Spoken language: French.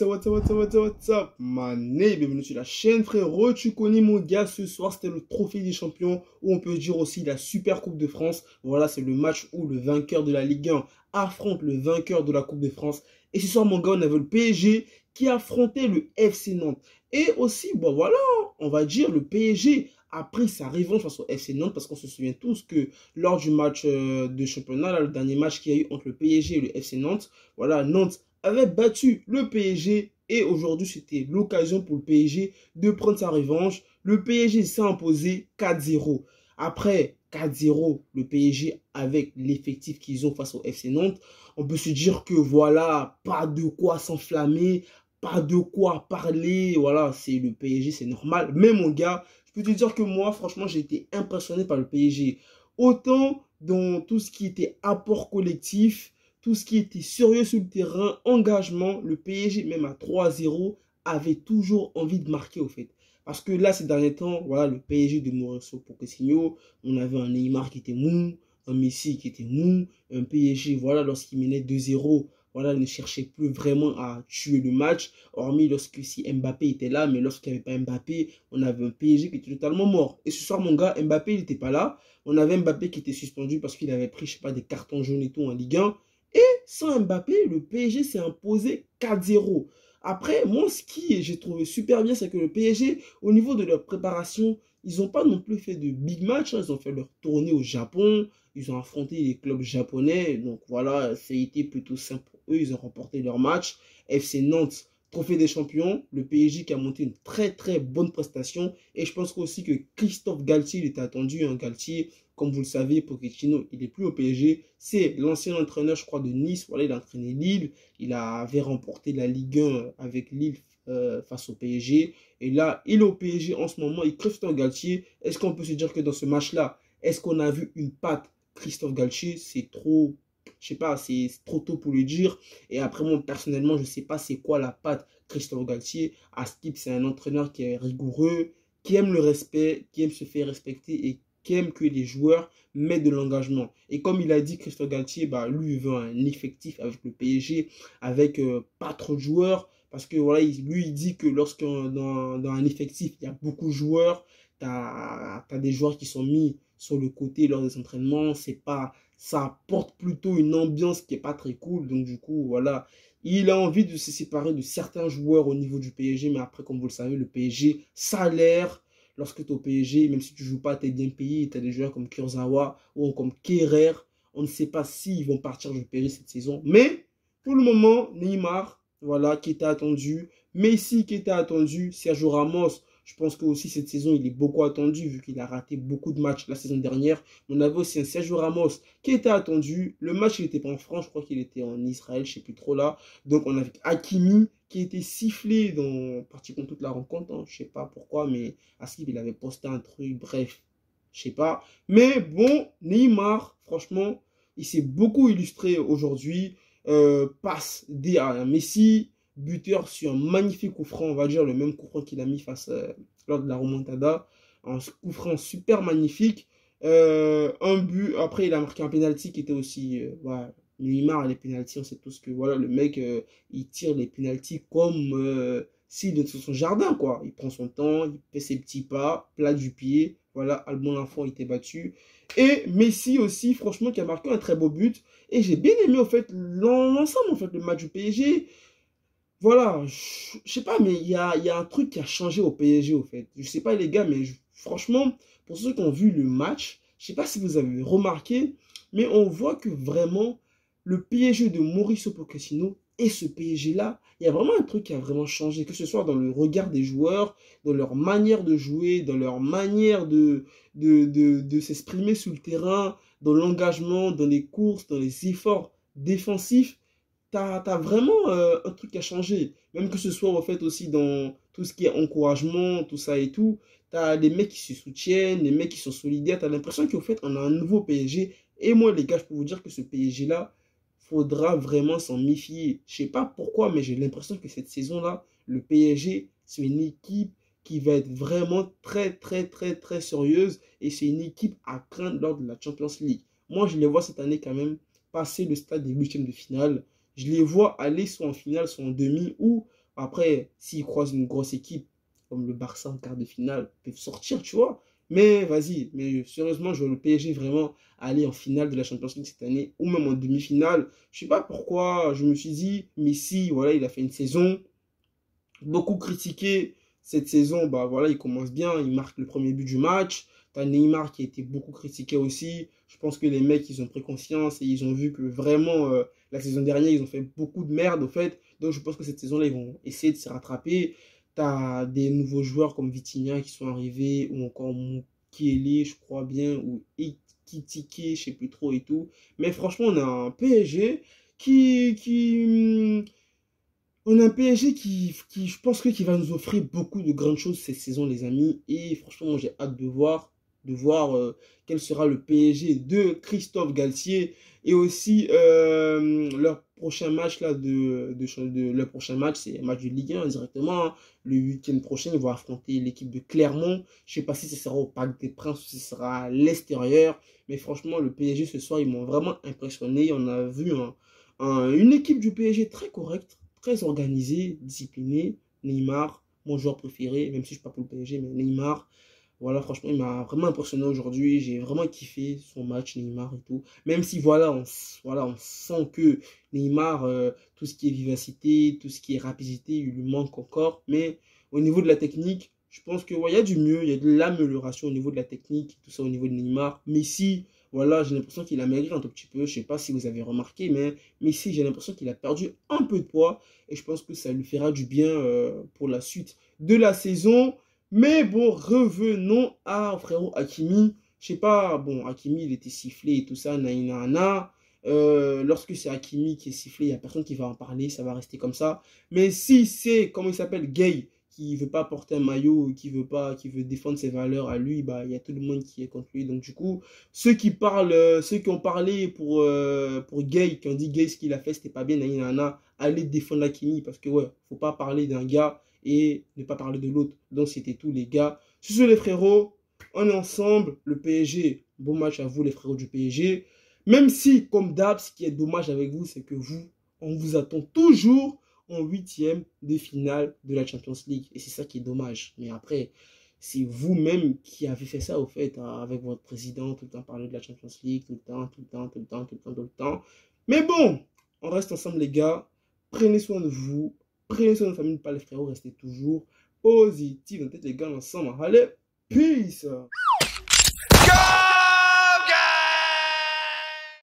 What's up, mané, bienvenue sur la chaîne, frérot. Tu connais mon gars, ce soir c'était le trophée des champions, ou on peut dire aussi la Super Coupe de France. Voilà, c'est le match où le vainqueur de la Ligue 1 affronte le vainqueur de la Coupe de France. Et ce soir, mon gars, on avait le PSG qui affrontait le FC Nantes. Et aussi, bon voilà, on va dire le PSG a pris sa revanche face au FC Nantes, parce qu'on se souvient tous que lors du match de championnat, là, le dernier match qu'il y a eu entre le PSG et le FC Nantes, voilà, Nantes avait battu le PSG et aujourd'hui c'était l'occasion pour le PSG de prendre sa revanche. Le PSG s'est imposé 4-0. Après 4-0, le PSG avec l'effectif qu'ils ont face au FC Nantes, on peut se dire que voilà, pas de quoi s'enflammer, pas de quoi parler, voilà, c'est le PSG, c'est normal. Mais mon gars, je peux te dire que moi, franchement, j'ai été impressionné par le PSG. Autant dans tout ce qui était apport collectif, tout ce qui était sérieux sur le terrain, engagement, le PSG, même à 3-0, avait toujours envie de marquer au fait. Parce que là, ces derniers temps, voilà, le PSG de Mauricio Pochettino, on avait un Neymar qui était mou, un Messi qui était mou, un PSG, voilà, lorsqu'il menait 2-0, voilà, ne cherchait plus vraiment à tuer le match, hormis lorsque si Mbappé était là, mais lorsqu'il n'y avait pas Mbappé, on avait un PSG qui était totalement mort. Et ce soir, mon gars, Mbappé, il n'était pas là. On avait Mbappé qui était suspendu parce qu'il avait pris, je sais pas, des cartons jaunes et tout en Ligue 1. Et sans Mbappé, le PSG s'est imposé 4-0. Après, moi, ce qui j'ai trouvé super bien, c'est que le PSG, au niveau de leur préparation, ils n'ont pas non plus fait de big match. Ils ont fait leur tournée au Japon. Ils ont affronté les clubs japonais. Donc voilà, ça a été plutôt simple pour eux. Ils ont remporté leur match. FC Nantes, trophée des champions. Le PSG qui a monté une très très bonne prestation. Et je pense aussi que Christophe Galtier, il était attendu. Galtier, comme vous le savez, Pochettino, il n'est plus au PSG. C'est l'ancien entraîneur, je crois, de Nice. Voilà, il a entraîné Lille. Il avait remporté la Ligue 1 avec Lille face au PSG. Et là, il est au PSG en ce moment. Et Christophe Galtier, est-ce qu'on peut se dire que dans ce match-là, est-ce qu'on a vu une patte Christophe Galtier? C'est trop, je sais pas, c'est trop tôt pour le dire. Et après, moi, personnellement, je sais pas c'est quoi la patte Christophe Galtier. Askip, c'est un entraîneur qui est rigoureux, qui aime le respect, qui aime se faire respecter et qui aime que les joueurs mettent de l'engagement. Et comme il a dit, Christophe Galtier, bah, lui, il veut un effectif avec le PSG, avec pas trop de joueurs. Parce que voilà, lui, il dit que lorsque dans un effectif, il y a beaucoup de joueurs, tu as des joueurs qui sont mis sur le côté lors des entraînements. C'est pas, ça apporte plutôt une ambiance qui est pas très cool. Donc du coup, voilà, il a envie de se séparer de certains joueurs au niveau du PSG. Mais après, comme vous le savez, le PSG, salaire. Lorsque tu es au PSG, même si tu ne joues pas, tu es bien payé. Tu as des joueurs comme Kurzawa ou comme Kerrer. On ne sait pas s'ils vont partir du PSG cette saison. Mais pour le moment, Neymar, voilà, qui était attendu. Messi qui était attendu. Sergio Ramos, je pense que aussi cette saison, il est beaucoup attendu vu qu'il a raté beaucoup de matchs la saison dernière. On avait aussi un Sergio Ramos qui était attendu. Le match, il n'était pas en France, je crois qu'il était en Israël, je ne sais plus trop là. Donc on avait Hakimi qui était sifflé dans pratiquement toute la rencontre. Je ne sais pas pourquoi, mais Askip, il avait posté un truc, bref, je ne sais pas. Mais bon, Neymar, franchement, il s'est beaucoup illustré aujourd'hui. Passe D à Messi, buteur sur un magnifique coup franc, on va dire le même coup franc qu'il a mis face lors de la remontada, un coup franc super magnifique. Un but, après il a marqué un penalty qui était aussi, voilà, Neymar les penalties, on sait tous que voilà, le mec il tire les penalties comme s'il était sur son jardin, quoi. Il prend son temps, il fait ses petits pas, plat du pied, voilà, Albon l'enfant il était battu. Et Messi aussi, franchement, qui a marqué un très beau but. Et j'ai bien aimé, en fait, l'ensemble, en fait, le match du PSG. Voilà, je sais pas, mais il y a un truc qui a changé au PSG, au fait. Je sais pas, les gars, mais franchement, pour ceux qui ont vu le match, je sais pas si vous avez remarqué, mais on voit que vraiment, le PSG de Mauricio Pochettino et ce PSG-là, il y a vraiment un truc qui a vraiment changé, que ce soit dans le regard des joueurs, dans leur manière de jouer, dans leur manière de s'exprimer sur le terrain, dans l'engagement, dans les courses, dans les efforts défensifs. T'as vraiment un truc à changer. Même que ce soit en fait aussi dans tout ce qui est encouragement, tout ça et tout. T'as les mecs qui se soutiennent, les mecs qui sont solidaires. T'as l'impression qu'en fait, on a un nouveau PSG. Et moi, les gars, je peux vous dire que ce PSG-là, faudra vraiment s'en méfier. Je sais pas pourquoi, mais j'ai l'impression que cette saison-là, le PSG, c'est une équipe qui va être vraiment très, très, très, très sérieuse. Et c'est une équipe à craindre lors de la Champions League. Moi, je les vois cette année quand même passer le stade des huitièmes de finale. Je les vois aller soit en finale, soit en demi, ou Après, s'ils croisent une grosse équipe, comme le Barça en quart de finale, ils peuvent sortir, tu vois. Mais vas-y, mais sérieusement, je vois le PSG vraiment aller en finale de la Champions League cette année, ou même en demi-finale. Je sais pas pourquoi, je me suis dit, Messi, voilà, il a fait une saison, beaucoup critiqué cette saison, bah voilà, il commence bien, il marque le premier but du match. T'as Neymar qui a été beaucoup critiqué aussi. Je pense que les mecs, ils ont pris conscience et ils ont vu que vraiment, la saison dernière, ils ont fait beaucoup de merde, au fait. Donc, je pense que cette saison-là, ils vont essayer de se rattraper. T'as des nouveaux joueurs comme Vitinha qui sont arrivés, ou encore Mukiele, je crois bien, ou Ekitike, je sais plus trop et tout. Mais franchement, on a un PSG qui, on a un PSG je pense que qui va nous offrir beaucoup de grandes choses cette saison, les amis. Et franchement, moi, j'ai hâte de voir quel sera le PSG de Christophe Galtier. Et aussi, leur prochain match, là, leur prochain match, c'est un match de Ligue 1 directement, hein. Le week-end prochain, ils vont affronter l'équipe de Clermont. Je ne sais pas si ce sera au Parc des Princes ou si ce sera à l'extérieur. Mais franchement, le PSG ce soir, ils m'ont vraiment impressionné. On a vu une équipe du PSG très correcte, très organisé, discipliné. Neymar, mon joueur préféré, même si je ne suis pas pour le PSG, mais Neymar, voilà, franchement, il m'a vraiment impressionné aujourd'hui. J'ai vraiment kiffé son match, Neymar et tout. Même si, voilà, on sent que Neymar, tout ce qui est vivacité, tout ce qui est rapidité, il lui manque encore. Mais au niveau de la technique, je pense que ouais, il y a du mieux, il y a de l'amélioration au niveau de la technique, tout ça au niveau de Neymar. Messi, voilà, j'ai l'impression qu'il a maigri un tout petit peu. Je ne sais pas si vous avez remarqué, mais Messi, j'ai l'impression qu'il a perdu un peu de poids. Et je pense que ça lui fera du bien pour la suite de la saison. Mais bon, revenons à frérot Hakimi. Je sais pas, bon, Hakimi, il était sifflé et tout ça, naïna. Lorsque c'est Hakimi qui est sifflé, il n'y a personne qui va en parler, ça va rester comme ça. Mais si c'est, comment il s'appelle, Gay, qui veut pas porter un maillot, qui veut défendre ses valeurs à lui, bah, il y a tout le monde qui est contre lui. Donc, du coup, ceux qui parlent, ceux qui ont parlé pour Gay, qui ont dit Gay, ce qu'il a fait, c'était pas bien, naïna, allez défendre Hakimi, parce que, ouais, faut pas parler d'un gars et ne pas parler de l'autre. Donc, c'était tout, les gars. Ce sont les frérots. On est ensemble. Le PSG, bon match à vous, les frérots du PSG. Même si, comme d'hab, ce qui est dommage avec vous, c'est que vous, on vous attend toujours en huitième de finale de la Champions League. Et c'est ça qui est dommage. Mais après, c'est vous-même qui avez fait ça, au fait, avec votre président, tout le temps parler de la Champions League, tout le temps, tout le temps, tout le temps, tout le temps, tout le temps. Mais bon, on reste ensemble, les gars. Prenez soin de vous. Prenez soin de votre famille, pas les frérots. Restez toujours positifs. On tête les gars ensemble. Allez, peace!